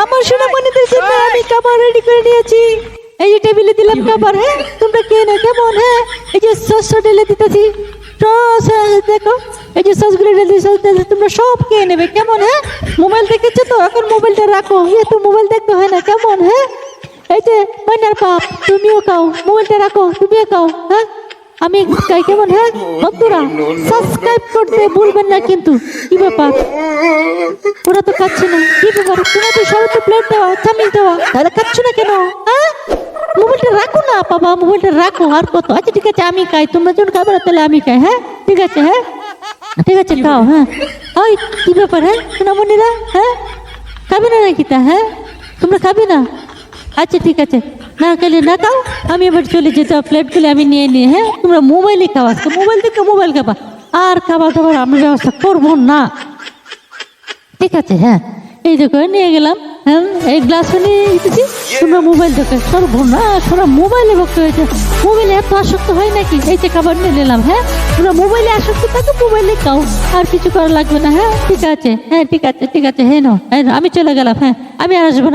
আমার সোনামণিদের জন্য আমি খাবার রেডি করে নিয়েছি। এই যে টেবিলে দিলাম খাবার, হ্যাঁ তোমরা খেয়ে নাও কেমন? হ্যাঁ এই যে সস ঢেলে দিতেছি, সস দেখো এই যে সসগুলো ঢেলে দিতেছি, তোমরা সব খেয়ে নেবে কেমন? হ্যাঁ মোবাইল দেখেছো তো, এখন মোবাইলটা রাখো, তো মোবাইল দেখতে হয় না কেমন? হ্যাঁ এই যে মাইনার বাপ তুমিও খাও, মোবাইলটা রাখো, তুমিও খাও। হ্যাঁ আমি খাই কেমন? হ্যাঁ বন্ধুরা সাবস্ক্রাইব করতে ভুলবেন না কিন্তু। কি ব্যাপার ওরা তো খাচ্ছে না, কি ব্যাপার? তোমাদের সবাই তো প্লেট দেওয়া, চামিচ দেওয়া, তাহলে খাচ্ছ না কেন? হ্যাঁ মোবাইলটা রাখো না বাবা, মোবাইলটা রাখো। আর কত? আচ্ছা ঠিক আছে আমি খাই, তোমরা যখন খাবে না তাহলে আমি খাই। হ্যাঁ ঠিক আছে, হ্যাঁ ঠিক আছে খাও। হ্যাঁ ওই কি ব্যাপার? হ্যাঁ সোনামণিরা হ্যাঁ খাবে না নাকি তা? হ্যাঁ তোমরা খাবে না? আচ্ছা ঠিক আছে, না খেলে না খাও, আমি এবার চলে যেতে, প্লেটগুলো আমি নিয়ে নিয়ে। হ্যাঁ তোমরা মোবাইলে খাওয়া, মোবাইল থেকে মোবাইল খাবা, আর খাবার দাবার আমরা ব্যবস্থা করবো না। ঠিক আছে হ্যাঁ এই দেখো নিয়ে গেলাম। হ্যাঁ এই গ্লাস নিয়ে দিতেছি, তোমরা মোবাইল দেখো। সর্বনাশ, ওরা মোবাইলে ভক্ত হয়েছে। মোবাইলে এত আসক্ত হয় নাকি? এই যে খাবার নিয়ে নিলাম। হ্যাঁ তোমরা মোবাইলে আসক্ত থাকো, মোবাইলে খাও, আর কিছু করা লাগবে না। হ্যাঁ ঠিক আছে, হ্যাঁ ঠিক আছে ঠিক আছে, হ্যাঁ নাও, হ্যাঁ আমি চলে গেলাম। হ্যাঁ আমি আর আসবো না।